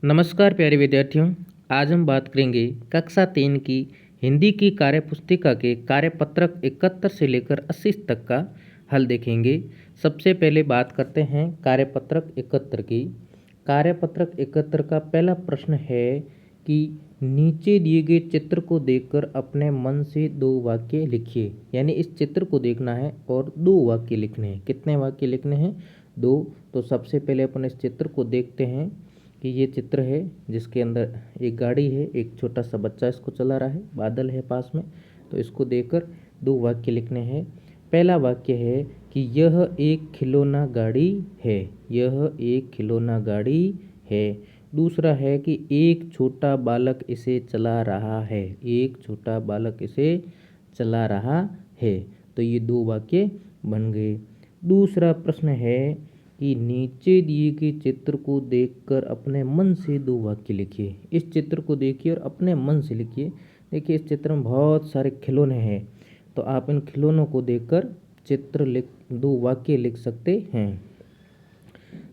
नमस्कार प्यारे विद्यार्थियों। आज हम बात करेंगे कक्षा 3 की हिंदी की कार्यपुस्तिका के कार्यपत्रक 71 से लेकर 80 तक का हल देखेंगे। सबसे पहले बात करते हैं कार्यपत्रक 71 की। कार्यपत्रक 71 का पहला प्रश्न है कि नीचे दिए गए चित्र को देखकर अपने मन से 2 वाक्य लिखिए। यानी इस चित्र को देखना है और 2 वाक्य लिखने हैं। कितने वाक्य लिखने हैं? 2। तो सबसे पहले अपन इस चित्र को देखते हैं कि ये चित्र है जिसके अंदर एक गाड़ी है, एक छोटा सा बच्चा इसको चला रहा है, बादल है पास में। तो इसको देखकर 2 वाक्य लिखने हैं। पहला वाक्य है कि यह एक खिलौना गाड़ी है। यह एक खिलौना गाड़ी है। दूसरा है कि एक छोटा बालक इसे चला रहा है। एक छोटा बालक इसे चला रहा है। तो ये 2 वाक्य बन गए। दूसरा प्रश्न है कि नीचे दिए गए चित्र को देखकर अपने मन से 2 वाक्य लिखिए। इस चित्र को देखिए और अपने मन से लिखिए। देखिए इस चित्र में बहुत सारे खिलौने हैं, तो आप इन खिलौनों को देखकर 2 वाक्य लिख सकते हैं।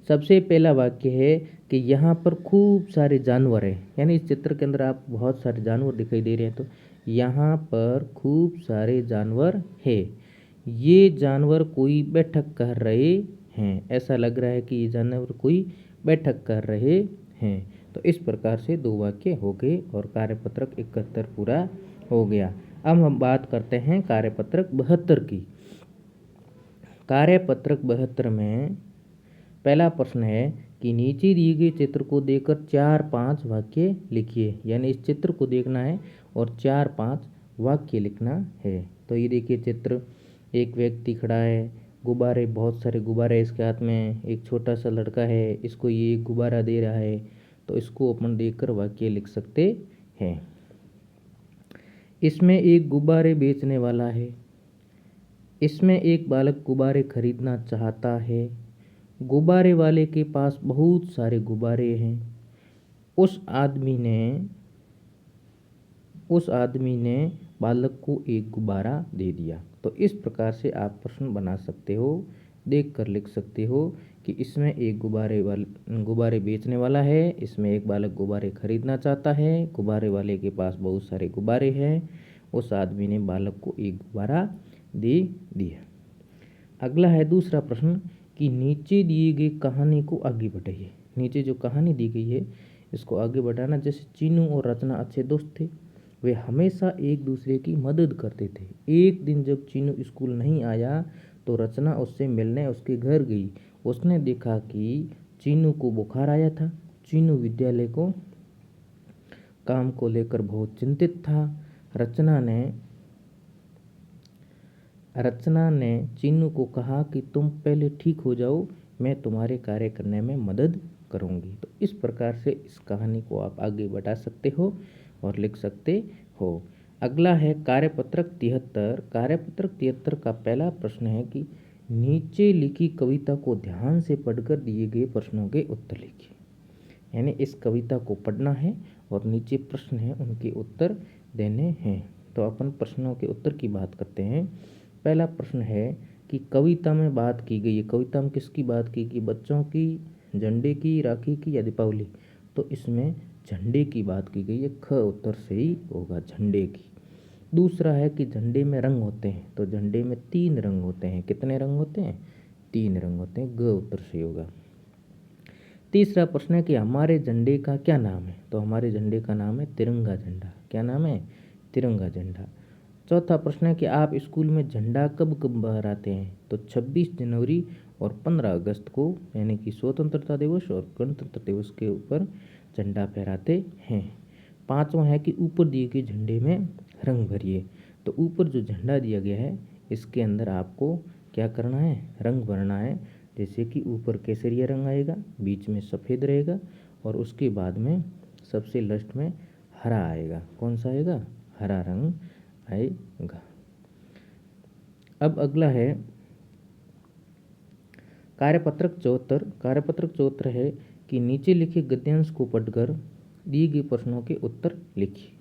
सबसे पहला वाक्य है कि यहाँ पर खूब सारे जानवर हैं। यानी इस चित्र के अंदर आप बहुत सारे जानवर दिखाई दे रहे हैं, तो यहाँ पर खूब सारे जानवर हैं। ये जानवर कोई बैठक कर रहे हैं। ऐसा लग रहा है कि ये जानवर कोई बैठक कर रहे हैं। तो इस प्रकार से 2 वाक्य हो गए और कार्यपत्रक 71 पूरा हो गया। अब हम बात करते हैं कार्यपत्रक 72 की। कार्यपत्रक 72 में पहला प्रश्न है कि नीचे दिए गए चित्र को देखकर 4-5 वाक्य लिखिए। यानी इस चित्र को देखना है और 4-5 वाक्य लिखना है। तो ये देखिए चित्र, एक व्यक्ति खड़ा है, गुब्बारे, बहुत सारे गुब्बारे इसके हाथ में, एक छोटा सा लड़का है, इसको ये एक गुब्बारा दे रहा है। तो इसको अपन देखकर वाक्य लिख सकते हैं। इसमें एक गुब्बारे बेचने वाला है। इसमें एक बालक गुब्बारे खरीदना चाहता है। गुब्बारे वाले के पास बहुत सारे गुब्बारे हैं। उस आदमी ने बालक को एक गुब्बारा दे दिया। तो इस प्रकार से आप प्रश्न बना सकते हो, देख कर लिख सकते हो कि इसमें एक गुब्बारे बेचने वाला है, इसमें एक बालक गुब्बारे खरीदना चाहता है, गुब्बारे वाले के पास बहुत सारे गुब्बारे हैं, उस आदमी ने बालक को एक गुब्बारा दे दिया। अगला है दूसरा प्रश्न कि नीचे दिए गई कहानी को आगे बढ़ाइए। नीचे जो कहानी दी गई है इसको आगे बढ़ाना। जैसे चीनू और रचना अच्छे दोस्त थे, वे हमेशा एक दूसरे की मदद करते थे। एक दिन जब चीनू स्कूल नहीं आया तो रचना उससे मिलने उसके घर गई। उसने देखा कि चीनू को बुखार आया था। चीनू विद्यालय को काम को लेकर बहुत चिंतित था। रचना ने चीनू को कहा कि तुम पहले ठीक हो जाओ, मैं तुम्हारे कार्य करने में मदद करूंगी। तो इस प्रकार से इस कहानी को आप आगे बढ़ा सकते हो और लिख सकते हो। अगला है कार्यपत्रक 73। कार्यपत्रक 73 का पहला प्रश्न है कि नीचे लिखी कविता को ध्यान से पढ़कर दिए गए प्रश्नों के उत्तर लिखिए। यानी इस कविता को पढ़ना है और नीचे प्रश्न है उनके उत्तर देने हैं। तो अपन प्रश्नों के उत्तर की बात करते हैं। पहला प्रश्न है कि कविता में बात की गई है। कविता में किसकी बात की गई? बच्चों की, झंडे की, राखी की या दीपावली? तो इसमें झंडे की बात की गई है। ख उत्तर सही होगा, झंडे की। दूसरा है कि झंडे में रंग होते हैं। तो झंडे में 3 रंग होते हैं। कितने रंग होते हैं? 3 रंग होते हैं। ग उत्तर सही होगा। तीसरा प्रश्न है कि हमारे झंडे का क्या नाम है? तो हमारे झंडे का नाम है तिरंगा झंडा। क्या नाम है? तिरंगा झंडा। चौथा प्रश्न है कि आप स्कूल में झंडा कब कब फहराते हैं? तो 26 जनवरी और 15 अगस्त को, यानी कि स्वतंत्रता दिवस और गणतंत्र दिवस के ऊपर झंडा फहराते हैं। पांचवा है कि ऊपर दिए गए झंडे में रंग भरिए। तो ऊपर जो झंडा दिया गया है इसके अंदर आपको क्या करना है? रंग भरना है। जैसे कि ऊपर केसरिया रंग आएगा, बीच में सफ़ेद रहेगा और उसके बाद में सबसे लास्ट में हरा आएगा। कौन सा आएगा? हरा रंग आएगा। अब अगला है कार्यपत्रक 74। कार्यपत्रक 74 है कि नीचे लिखे गद्यांश को पढ़कर दिए गए प्रश्नों के उत्तर लिखिए।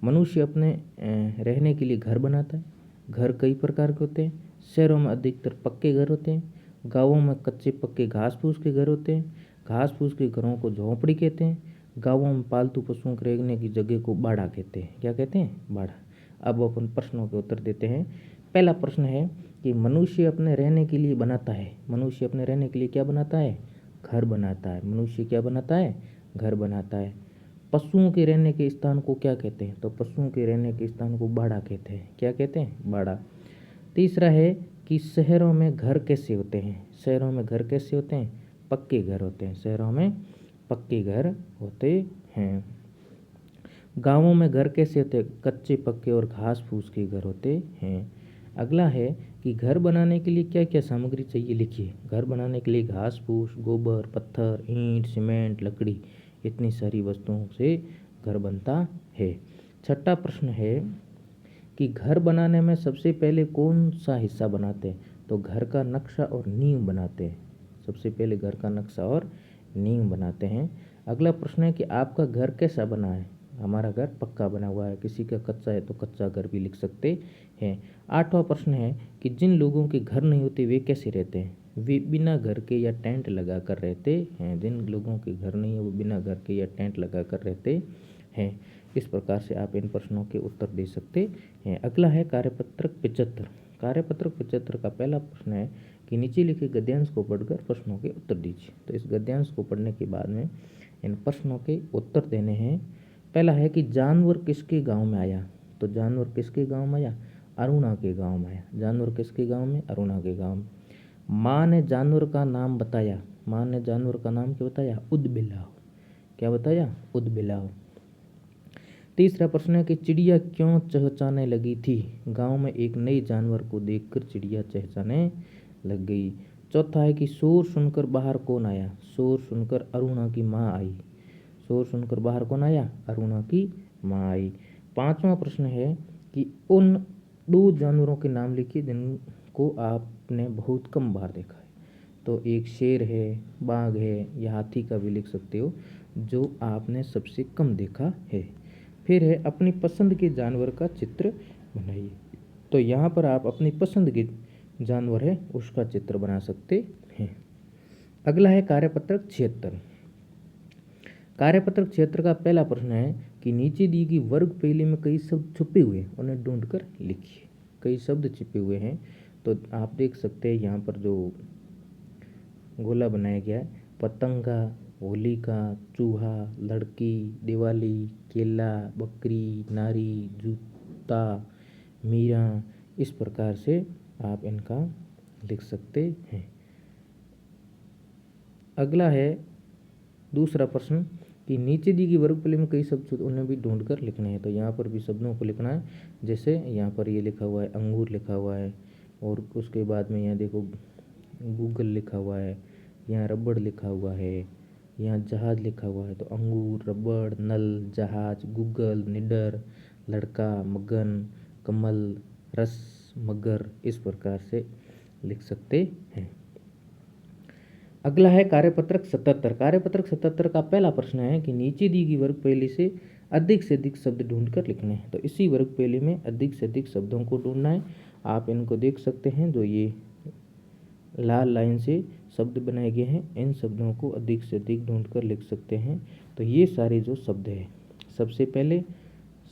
मनुष्य अपने रहने के लिए घर बनाता है। घर कई प्रकार के होते हैं। शहरों में अधिकतर पक्के घर होते हैं। गांवों में कच्चे पक्के घास फूस के घर होते हैं। घास फूस के घरों को झोंपड़ी कहते हैं। गांवों में पालतू पशुओं के रहने की जगह को बाड़ा कहते हैं। क्या कहते हैं? बाड़ा। अब अपन प्रश्नों के उत्तर देते हैं। पहला प्रश्न है कि मनुष्य अपने रहने के लिए बनाता है। मनुष्य अपने रहने के लिए क्या बनाता है? घर बनाता है। मनुष्य क्या बनाता है? घर बनाता है। पशुओं के रहने के स्थान को क्या कहते हैं? तो पशुओं के रहने के स्थान को बाड़ा कहते हैं। क्या कहते हैं? बाड़ा। तीसरा है कि शहरों में घर कैसे होते हैं? शहरों में घर कैसे होते हैं? पक्के घर होते हैं। शहरों में पक्के घर होते हैं। गांवों में घर कैसे होते हैं? कच्चे पक्के और घास फूस के घर होते हैं। अगला है कि घर बनाने के लिए क्या क्या सामग्री चाहिए, लिखिए। घर बनाने के लिए घास फूस, गोबर, पत्थर, ईंट, सीमेंट, लकड़ी, इतनी सारी वस्तुओं से घर बनता है। छठा प्रश्न है कि घर बनाने में सबसे पहले कौन सा हिस्सा बनाते हैं? तो घर का नक्शा और नींव बनाते हैं। सबसे पहले घर का नक्शा और नींव बनाते हैं। अगला प्रश्न है कि आपका घर कैसा बना है? हमारा घर पक्का बना हुआ है। किसी का कच्चा है तो कच्चा घर भी लिख सकते हैं। आठवां प्रश्न है कि जिन लोगों के घर नहीं होते वे कैसे रहते हैं? वे बिना घर के या टेंट लगा कर रहते हैं। जिन लोगों के घर नहीं है वो बिना घर के या टेंट लगा कर रहते हैं। इस प्रकार से आप इन प्रश्नों के उत्तर दे सकते हैं। अगला है कार्यपत्रक 75। कार्यपत्रक 75 का पहला प्रश्न है कि नीचे लिखे गद्यांश को पढ़कर प्रश्नों के उत्तर दीजिए। तो इस गद्यांश को पढ़ने के बाद में इन प्रश्नों के उत्तर देने हैं। पहला है कि जानवर किसके गांव में आया? तो जानवर किसके गांव में आया? अरुणा के गांव में आया। जानवर किसके गांव में? अरुणा के गांव में। माँ ने जानवर का नाम बताया। माँ ने जानवर का नाम क्या बताया? उदबिलाव। क्या बताया? उदबिलाव। तीसरा प्रश्न है कि चिड़िया क्यों चहचहाने लगी थी? गांव में एक नए जानवर को देखकर चिड़िया चहचहाने लग गई। चौथा है कि शोर सुनकर बाहर कौन आया? शोर सुनकर अरुणा की माँ आई। शोर सुनकर बाहर कौन आया? अरुणा की माँ आई। पांचवा प्रश्न है कि उन दो जानवरों के नाम लिखिए जिनको आपने बहुत कम बार देखा है। तो एक शेर है, बाघ है, या हाथी का भी लिख सकते हो, जो आपने सबसे कम देखा है। फिर है अपनी पसंद के जानवर का चित्र बनाइए। तो यहाँ पर आप अपनी पसंद के जानवर है उसका चित्र बना सकते हैं। अगला है कार्यपत्रक 76। कार्यपत्रक 76 का पहला प्रश्न है कि नीचे दी गई वर्ग पहली में कई शब्द छुपे हुए हैं, उन्हें ढूंढकर लिखिए। कई शब्द छिपे हुए हैं तो आप देख सकते हैं यहाँ पर जो गोला बनाया गया है, पतंगा, होलिका, चूहा, लड़की, दिवाली, केला, बकरी, नारी, जूता, मीरा। इस प्रकार से आप इनका लिख सकते हैं। अगला है दूसरा प्रश्न कि नीचे दी गई वर्गफली में कई शब्द उन्हें भी ढूंढकर लिखने हैं। तो यहाँ पर भी शब्दों को लिखना है। जैसे यहाँ पर ये लिखा हुआ है, अंगूर लिखा हुआ है, और उसके बाद में यहाँ देखो गूगल लिखा हुआ है, यहाँ रबड़ लिखा हुआ है, यहाँ जहाज लिखा हुआ है। तो अंगूर, रबड़, नल, जहाज, गूगल, निडर, लड़का, मगन, कमल, रस, मगर। इस प्रकार से लिख सकते हैं। अगला है कार्यपत्रक 77। कार्यपत्रक 77 का पहला प्रश्न है कि नीचे दी गई वर्ग पहली से अधिक शब्द ढूंढकर लिखने हैं। तो इसी वर्ग पहली में अधिक से अधिक शब्दों को ढूंढना है। आप इनको देख सकते हैं, जो ये लाल लाइन से शब्द बनाए गए हैं, इन शब्दों को अधिक से अधिक ढूंढकर लिख सकते हैं। तो ये सारे जो शब्द है, सबसे पहले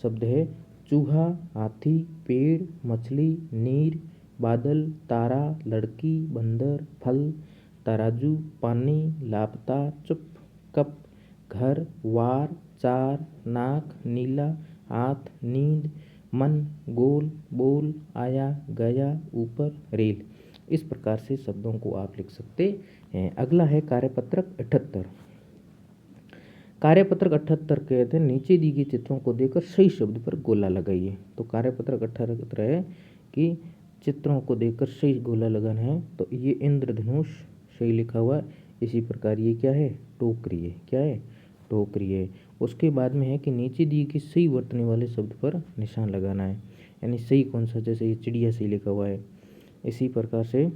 शब्द है चूहा, हाथी, पेड़, मछली, नीर, बादल, तारा, लड़की, बंदर, फल, तराजू, पानी, लापता, चुप, कप, घर, वार, चार, नाक, नीला, हाथ, नींद, मन, गोल, बोल, आया, गया, ऊपर, रेल। इस प्रकार से शब्दों को आप लिख सकते हैं। अगला है कार्यपत्रक 78। कार्यपत्रक 78 कहते हैं नीचे दी गई चित्रों को देखकर सही शब्द पर गोला लगाइए। तो कार्यपत्रक 78 है कि चित्रों को देखकर सही गोला लगाना है। तो ये इंद्रधनुष सही लिखा हुआ है। इसी प्रकार ये क्या है? टोकरी है। क्या है? टोकरी है। उसके बाद में है कि नीचे दी गई सही वर्तने वाले शब्द पर निशान लगाना है, यानी सही कौन सा। जैसे ये चिड़िया सही लिखा हुआ है, इसी प्रकार से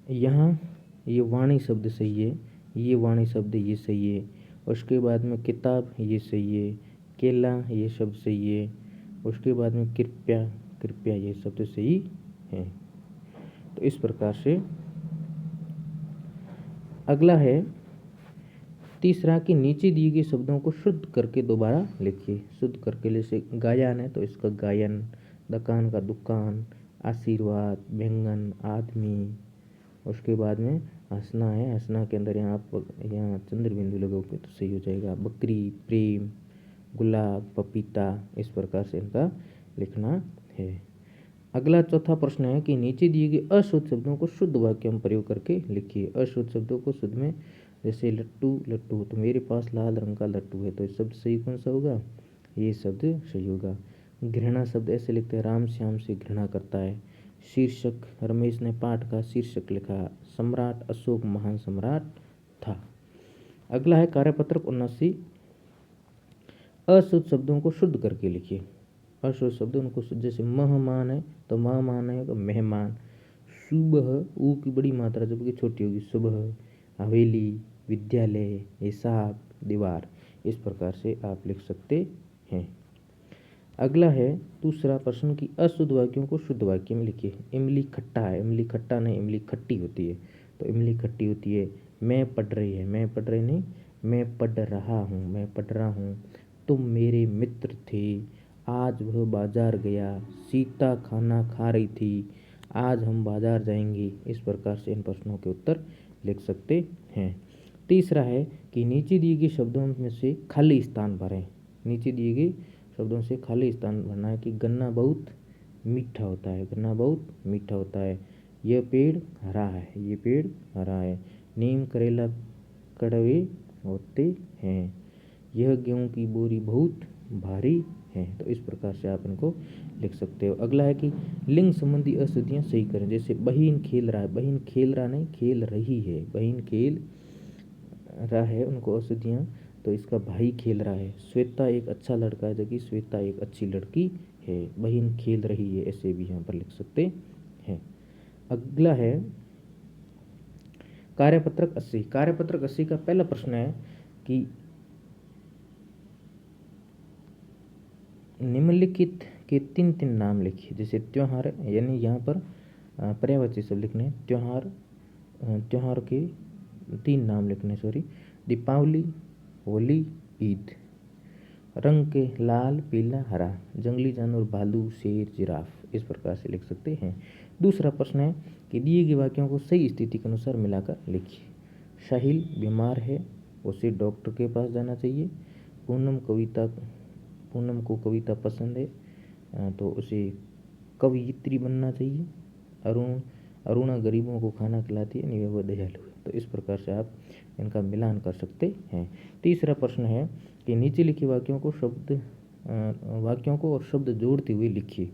यहाँ ये वाणी शब्द सही है, ये वाणी शब्द ये सही है। उसके बाद में किताब ये सही है, केला ये शब्द सही है। उसके बाद में कृपया, कृपया ये शब्द सही है। तो इस प्रकार से अगला है तीसरा कि नीचे दिए गए शब्दों को शुद्ध करके दोबारा लिखिए। शुद्ध करके जैसे गायन है तो इसका गायन, दुकान का दुकान, आशीर्वाद, व्यंगन, आदमी। उसके बाद में हंसना है, हंसना के अंदर यहाँ आप यहाँ चंद्र बिंदु लगाओगे तो सही हो जाएगा। बकरी, प्रेम, गुलाब, पपीता, इस प्रकार से इनका लिखना है। अगला चौथा प्रश्न है कि नीचे दिए गए अशुद्ध शब्दों को शुद्ध वाक्य में प्रयोग करके लिखिए। अशुद्ध शब्दों को शुद्ध में जैसे लट्टू, लट्टू तो मेरे पास लाल रंग का लट्टू है, तो ये शब्द सही कौन सा होगा? ये शब्द सही होगा। घृणा शब्द ऐसे लिखते हैं, राम श्याम से घृणा करता है। शीर्षक, रमेश ने पाठ का शीर्षक लिखा, सम्राट अशोक महान सम्राट था। अगला है कार्यपत्रक 79, अशुद्ध शब्दों को शुद्ध करके लिखिए। अशुद्ध शब्द उनको जैसे मेहमान है तो मेहमान है तो मेहमान। सुबह, ऊ की बड़ी मात्रा जबकि छोटी होगी, सुबह। हवेली, विद्यालय, हिसाब, दीवार, इस प्रकार से आप लिख सकते हैं। अगला है दूसरा प्रश्न की अशुद्ध वाक्यों को शुद्ध वाक्य में लिखिए। इमली खट्टा है, इमली खट्टा नहीं, इमली खट्टी होती है, तो इमली खट्टी होती है। मैं पढ़ रही है, मैं पढ़ रही नहीं, मैं पढ़ रहा हूँ, मैं पढ़ रहा हूँ। तुम मेरे मित्र थे, आज वह बाजार गया। सीता खाना खा रही थी, आज हम बाजार जाएंगे। इस प्रकार से इन प्रश्नों के उत्तर लिख सकते हैं। तीसरा है कि नीचे दिए गए शब्दों में से खाली स्थान भरें। नीचे दिए गए शब्दों से खाली स्थान भरना है कि गन्ना बहुत मीठा होता है, गन्ना बहुत मीठा होता है। यह पेड़ हरा है, ये पेड़ हरा है। नीम करेला कड़वे होते हैं। यह गेहूं की बोरी बहुत भारी है। तो इस प्रकार से आप इनको लिख सकते हो। अगला है कि लिंग संबंधी अशुद्धियाँ सही करें। जैसे बहिन खेल रहा है, बहिन खेल रहा नहीं, खेल रही है। बहिन खेल रहा है, उनको अशुद्धियाँ, तो इसका भाई खेल रहा है। श्वेता एक अच्छा लड़का है जबकि श्वेता एक अच्छी लड़की है। बहिन खेल रही है, ऐसे भी यहाँ पर लिख सकते हैं। अगला है कार्यपत्रक 80। कार्यपत्रक 80 का पहला प्रश्न है कि निम्नलिखित के तीन तीन नाम लिखिए। जैसे त्योहार, यानी यहाँ पर पर्यायवाची शब्द लिखने, त्योहार, त्योहार के तीन नाम लिखने, सॉरी, दीपावली, होली, ईद। रंग के लाल, पीला, हरा। जंगली जानवर भालू, शेर, जिराफ, इस प्रकार से लिख सकते हैं। दूसरा प्रश्न है कि दिए गए वाक्यों को सही स्थिति के अनुसार मिलाकर लिखिए। साहिल बीमार है, उसे डॉक्टर के पास जाना चाहिए। पूनम को कविता पसंद है, तो उसे कवयित्री बनना चाहिए। अरुणा गरीबों को खाना खिलाती है, नहीं वह दयालु है। तो इस प्रकार से आप इनका मिलान कर सकते हैं। तीसरा प्रश्न है कि नीचे लिखे वाक्यों को और शब्द जोड़ते हुए लिखिए।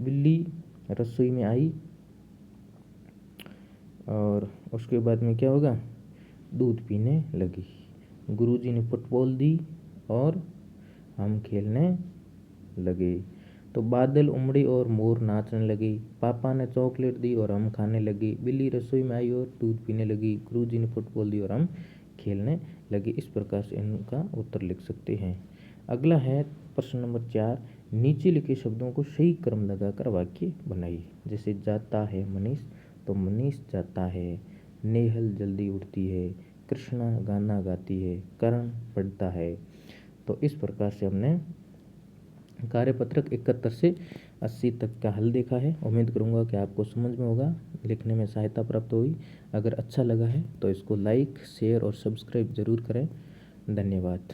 बिल्ली रसोई में आई और उसके बाद में क्या होगा? दूध पीने लगी। गुरुजी ने फुटबॉल दी और हम खेलने लगे। तो बादल उमड़े और मोर नाचने लगे। पापा ने चॉकलेट दी और हम खाने लगे। बिल्ली रसोई में आई और दूध पीने लगी। गुरुजी ने फुटबॉल दी और हम खेलने लगे। इस प्रकार से इनका उत्तर लिख सकते हैं। अगला है प्रश्न नंबर 4, नीचे लिखे शब्दों को सही क्रम लगाकर वाक्य बनाइए। जैसे जाता है मनीष, तो मनीष जाता है। नेहल जल्दी उठती है। कृष्णा गाना गाती है। करण पढ़ता है। तो इस प्रकार से हमने कार्यपत्रक 71 से 80 तक का हल देखा है। उम्मीद करूंगा कि आपको समझ में होगा, लिखने में सहायता प्राप्त हुई। अगर अच्छा लगा है तो इसको लाइक, शेयर और सब्सक्राइब जरूर करें। धन्यवाद।